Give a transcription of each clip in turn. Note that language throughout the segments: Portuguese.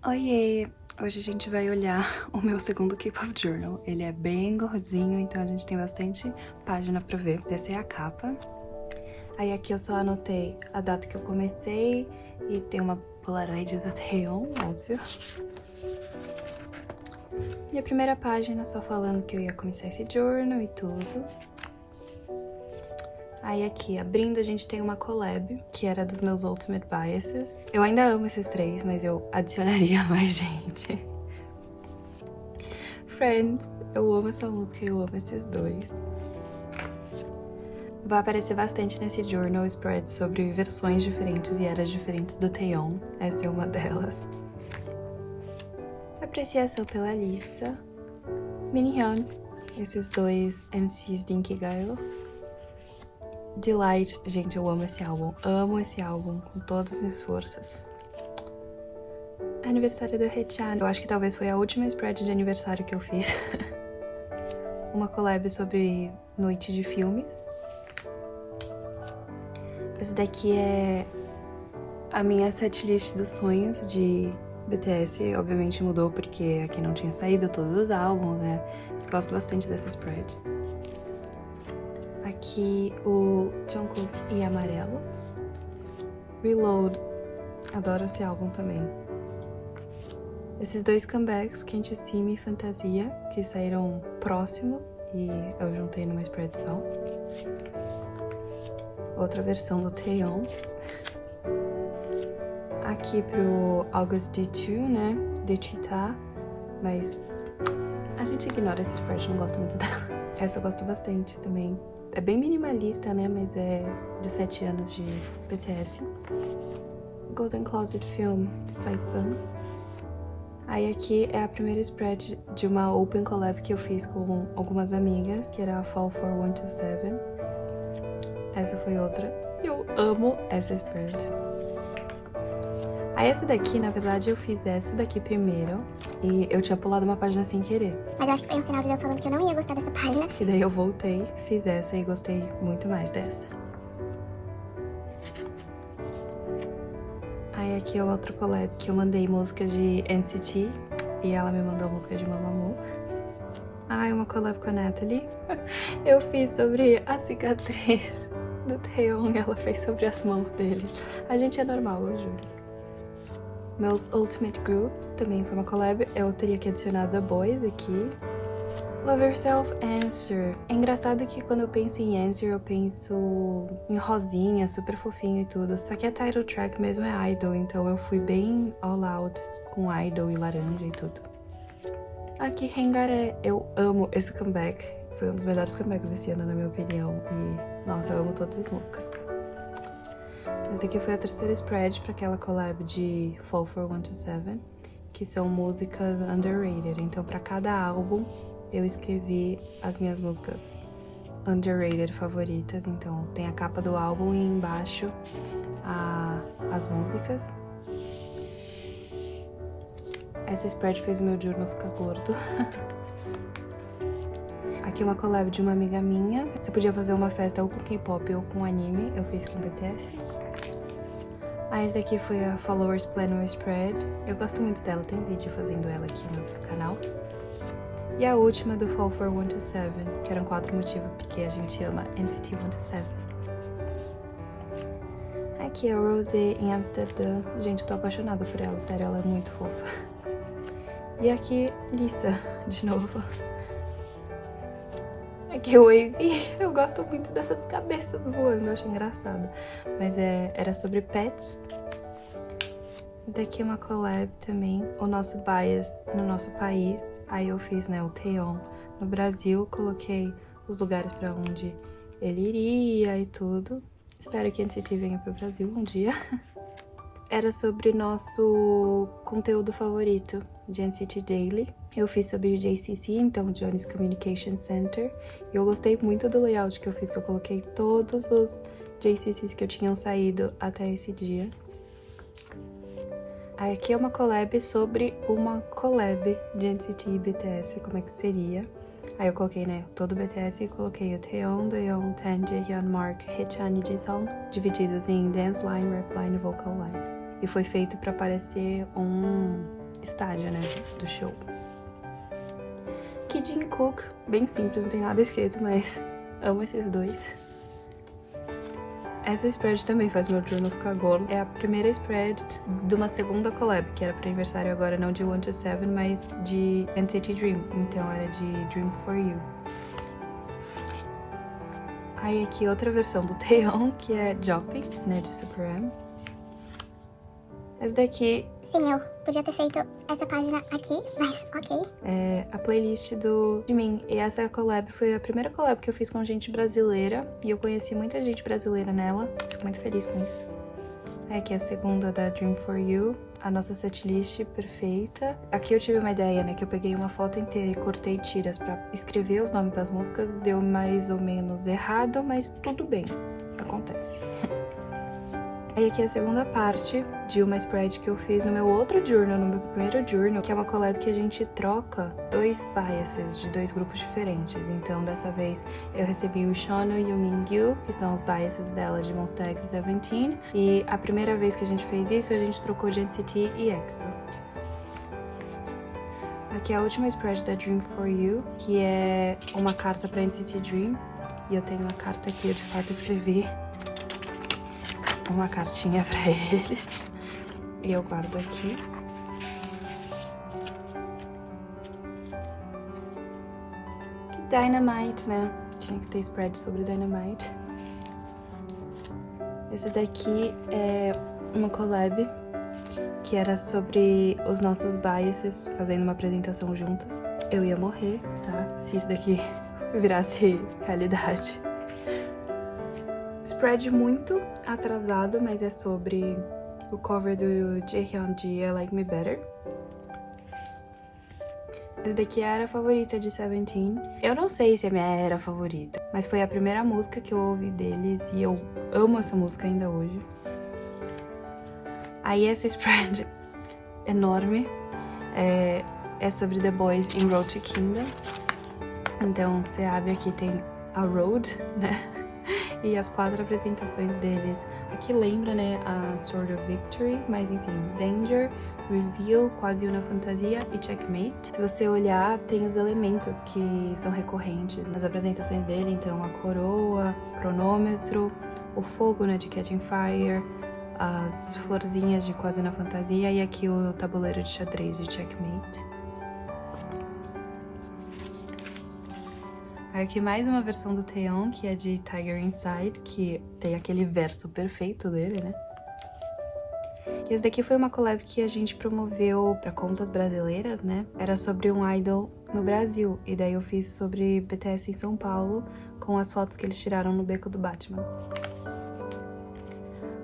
Oiê! Hoje a gente vai olhar o meu segundo K-Pop Journal. Ele é bem gordinho, então a gente tem bastante página pra ver. Essa é a capa. Aí aqui eu só anotei a data que eu comecei e tem uma Polaroid da Taeyeon, óbvio. E a primeira página só falando que eu ia começar esse journal e tudo. Aí aqui, abrindo, a gente tem uma collab, que era dos meus Ultimate Biases. Eu ainda amo esses três, mas eu adicionaria mais gente. Friends, eu amo essa música e eu amo esses dois. Vai aparecer bastante nesse journal spread sobre versões diferentes e eras diferentes do Taeyeon. Essa é uma delas. Apreciação pela Lisa. Minhyun, esses dois MCs de Inkigayo. Delight, gente, eu amo esse álbum com todas as minhas forças. Aniversário do Haechan, eu acho que talvez foi a última spread de aniversário que eu fiz. Uma collab sobre noite de filmes. Esse daqui é a minha setlist dos sonhos de BTS. Obviamente mudou porque aqui não tinha saído todos os álbuns, né? Eu gosto bastante dessa spread. Aqui o Jungkook e Amarelo. Reload, adoro esse álbum também. Esses dois comebacks, Can't You See Me e Fantasia, que saíram próximos e eu juntei numa spread só. Outra versão do Taeyeon. Aqui pro August D2, né? De Cheetah, mas a gente ignora essa spread, não gosto muito dela. Essa eu gosto bastante também. É bem minimalista, né? Mas é de 7 anos de BTS. Golden Closet Film, Saipan. Aí aqui é a primeira spread de uma open collab que eu fiz com algumas amigas, que era a Fall for 127. Essa foi outra. Eu amo essa spread. Aí essa daqui, na verdade, eu fiz essa daqui primeiro. E eu tinha pulado uma página sem querer. Mas eu acho que foi um sinal de Deus falando que eu não ia gostar dessa página. E daí eu voltei, fiz essa e gostei muito mais dessa. Aí aqui é outro collab que eu mandei música de NCT. E ela me mandou a música de Mamamoo. Ah, uma collab com a Natalie. Eu fiz sobre a cicatriz do Taeyeon e ela fez sobre as mãos dele. A gente é normal, eu juro. Meus Ultimate Groups também foi uma collab. Eu teria que adicionar The Boys aqui. Love Yourself, Answer. É engraçado que quando eu penso em Answer, eu penso em rosinha, super fofinho e tudo. Só que a title track mesmo é Idol, então eu fui bem all out com Idol e laranja e tudo. Aqui, Hengare. Eu amo esse comeback. Foi um dos melhores comebacks desse ano, na minha opinião. E, nossa, eu amo todas as músicas. Essa daqui foi a terceira spread para aquela collab de Fall for 127, que são músicas underrated. Então, para cada álbum, eu escrevi as minhas músicas underrated favoritas. Então, tem a capa do álbum e embaixo as músicas. Essa spread fez o meu journal ficar gordo. Aqui uma collab de uma amiga minha. Você podia fazer uma festa ou com K-pop ou com anime. Eu fiz com BTS. Essa daqui foi a Followers Planner Spread. Eu gosto muito dela, tem vídeo fazendo ela aqui no canal. E a última do Fall for 127, que eram 4 motivos porque a gente ama NCT 127. Aqui é a Rosé em Amsterdã. Gente, eu tô apaixonada por ela, sério, ela é muito fofa. E aqui, Lisa, de novo. Aqui o Wavy. Eu gosto muito dessas cabeças voando, eu acho engraçado. Mas era sobre pets. Daqui é uma collab também. O nosso bias no nosso país. Aí eu fiz, né, o Taeyeon. No Brasil, coloquei os lugares pra onde ele iria e tudo. Espero que a NCT venha pro Brasil um dia. Era sobre nosso conteúdo favorito de NCT Daily. Eu fiz sobre o JCC, então Johnny's Communication Center. E eu gostei muito do layout que eu fiz, que eu coloquei todos os JCCs que eu tinham saído até esse dia. Aí aqui é uma collab sobre uma collab de NCT e BTS, como é que seria. Aí eu coloquei, né, todo o BTS e coloquei o Taeyeon, Doyeon, Tan, Jaehyun, Mark, Haechan e Jisung, divididos em Dance Line, Rap Line e Vocal Line. E foi feito pra parecer um estádio, né, do show. Kid Jungkook, bem simples, não tem nada escrito, mas amo esses dois. Essa spread também faz meu journal ficar gordo. É a primeira spread de uma segunda collab, que era para aniversário agora não de 127, mas de NCT Dream. Então era de Dream For You. Aí aqui outra versão do Taeyeon, que é Jopping, né, de Super M. Essa daqui... Sim, eu podia ter feito essa página aqui, mas ok. É a playlist do Jimin. E essa collab foi a primeira collab que eu fiz com gente brasileira. E eu conheci muita gente brasileira nela. Fico muito feliz com isso. Aqui é a segunda da Dream For You. A nossa setlist perfeita. Aqui eu tive uma ideia, né? Que eu peguei uma foto inteira e cortei tiras pra escrever os nomes das músicas. Deu mais ou menos errado, mas tudo bem. Acontece. Aí aqui é a segunda parte de uma spread que eu fiz no meu outro journal, no meu primeiro journal, que é uma collab que a gente troca 2 biases de 2 grupos diferentes. Então, dessa vez, eu recebi o Shonu e o Mingyu, que são os biases dela de Monsta X e Seventeen. E a primeira vez que a gente fez isso, a gente trocou de NCT e EXO. Aqui é a última spread da Dream For You, que é uma carta pra NCT Dream. E eu tenho uma carta aqui, eu de fato escrevi uma cartinha pra eles. E eu guardo aqui. Que Dynamite, né? Tinha que ter spread sobre Dynamite. Esse daqui é uma collab que era sobre os nossos biases, fazendo uma apresentação juntas. Eu ia morrer, tá? Se isso daqui virasse realidade. Spread muito atrasado, mas é sobre o cover do Jaehyun de I Like Me Better. Essa daqui era a favorita de Seventeen. Eu não sei se é minha era favorita, mas foi a primeira música que eu ouvi deles e eu amo essa música ainda hoje. Aí essa spread enorme é sobre The Boys in Road to Kingdom. Então você abre aqui, tem a Road, né? E as 4 apresentações deles. Aqui lembra, né, a Sword of Victory, mas enfim, Danger, Reveal, Quase Una Fantasia e Checkmate. Se você olhar, tem os elementos que são recorrentes nas apresentações dele, então a coroa, cronômetro, o fogo, né, de Catching Fire, as florzinhas de Quase Una Fantasia e aqui o tabuleiro de xadrez de Checkmate. Aqui mais uma versão do Taeyeon, que é de Tiger Inside, que tem aquele verso perfeito dele, né? E esse daqui foi uma collab que a gente promoveu pra contas brasileiras, né? Era sobre um idol no Brasil, e daí eu fiz sobre BTS em São Paulo, com as fotos que eles tiraram no Beco do Batman.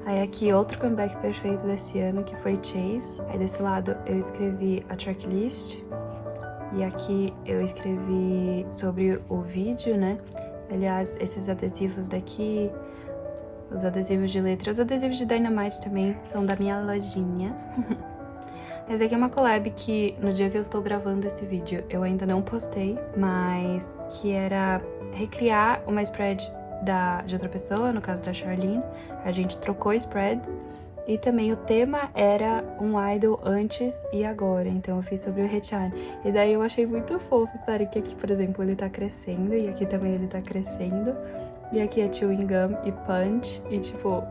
Aí aqui outro comeback perfeito desse ano, que foi Chase. Aí desse lado eu escrevi a tracklist. E aqui eu escrevi sobre o vídeo, né? Aliás, esses adesivos daqui, os adesivos de letra, os adesivos de Dynamite também são da minha lojinha. Essa aqui é uma collab que, no dia que eu estou gravando esse vídeo, eu ainda não postei, mas que era recriar uma spread de outra pessoa, no caso da Charlene. A gente trocou spreads. E também o tema era um idol antes e agora, então eu fiz sobre o Haechan. E daí eu achei muito fofo, sabe? Que aqui, por exemplo, ele tá crescendo e aqui também ele tá crescendo. E aqui é Chewing Gum e Punch e tipo...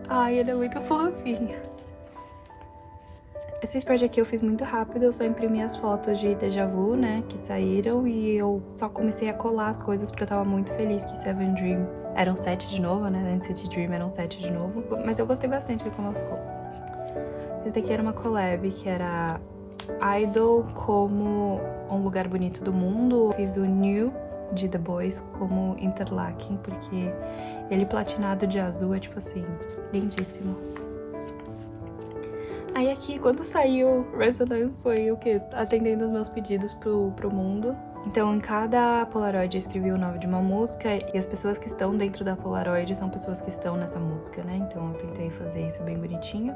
Ai, ele é muito fofinho. Esse spread aqui eu fiz muito rápido, eu só imprimi as fotos de Deja Vu, né, que saíram. E eu só comecei a colar as coisas porque eu tava muito feliz que Seven Dream eram 7 de novo, né, NCT Dream eram 7 de novo. Mas eu gostei bastante de como ela ficou. Esse daqui era uma collab que era Idol como um lugar bonito do mundo. Eu fiz o New de The Boys como Interlaken, porque ele platinado de azul é tipo assim, lindíssimo. Aí aqui, quando saiu Resonance, foi o quê? Atendendo os meus pedidos pro mundo. Então, em cada Polaroid eu escrevi o nome de uma música e as pessoas que estão dentro da Polaroid são pessoas que estão nessa música, né? Então eu tentei fazer isso bem bonitinho.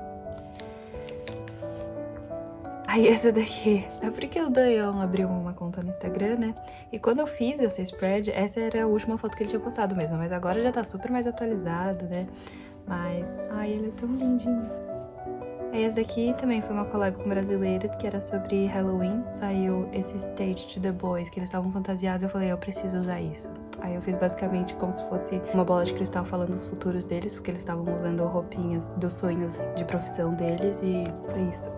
Aí essa daqui é porque o Daeyeon abriu uma conta no Instagram, né? E quando eu fiz essa spread, essa era a última foto que ele tinha postado mesmo. Mas agora já tá super mais atualizado, né? Mas, ai, ele é tão lindinho. Aí esse daqui também foi uma collab com brasileiros, que era sobre Halloween. Saiu esse Stage to the Boys, que eles estavam fantasiados, eu falei, eu preciso usar isso. Aí eu fiz basicamente como se fosse uma bola de cristal falando dos futuros deles, porque eles estavam usando roupinhas dos sonhos de profissão deles, e foi isso.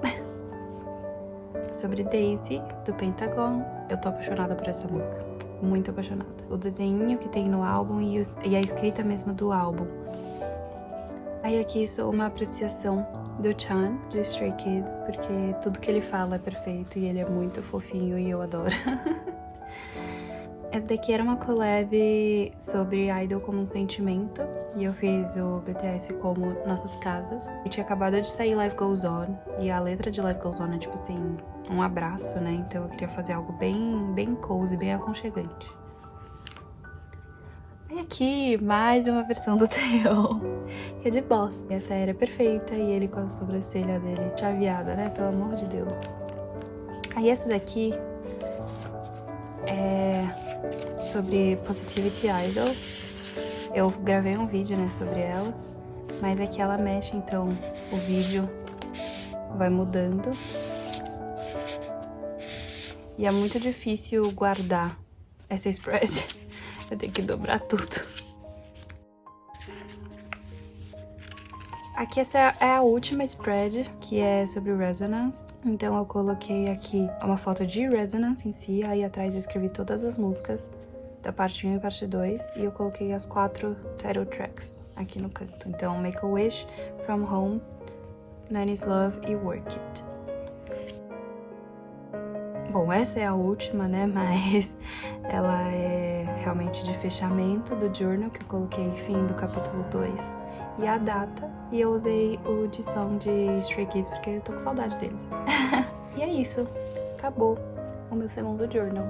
Sobre Daisy, do Pentagon, eu tô apaixonada por essa música. Muito apaixonada. O desenho que tem no álbum e a escrita mesmo do álbum. Aí aqui sou uma apreciação do Chan, de Stray Kids, porque tudo que ele fala é perfeito e ele é muito fofinho e eu adoro. Essa daqui era uma collab sobre idol como um sentimento, e eu fiz o BTS como Nossas Casas. E tinha acabado de sair Life Goes On, e a letra de Life Goes On é tipo assim, um abraço, né? Então eu queria fazer algo bem cozy, bem aconchegante. E aqui, mais uma versão do Taeyeon, que é de Boss. E essa era perfeita, e ele com a sobrancelha dele chaveada, né? Pelo amor de Deus. Aí essa daqui é sobre Positivity Idol. Eu gravei um vídeo, né, sobre ela, mas aqui ela mexe, então o vídeo vai mudando. E é muito difícil guardar essa spread. Eu tenho que dobrar tudo. Aqui essa é a última spread, que é sobre Resonance. Então eu coloquei aqui uma foto de Resonance em si, aí atrás eu escrevi todas as músicas da parte 1 e parte 2, e eu coloquei as 4 title tracks aqui no canto. Então Make a Wish, From Home, 90s Love e Work It. Bom, essa é a última, né, mas ela é realmente de fechamento do journal, que eu coloquei fim do capítulo 2 e a data, e eu usei o de som de Stray Kids porque eu tô com saudade deles. E é isso, acabou o meu segundo journal.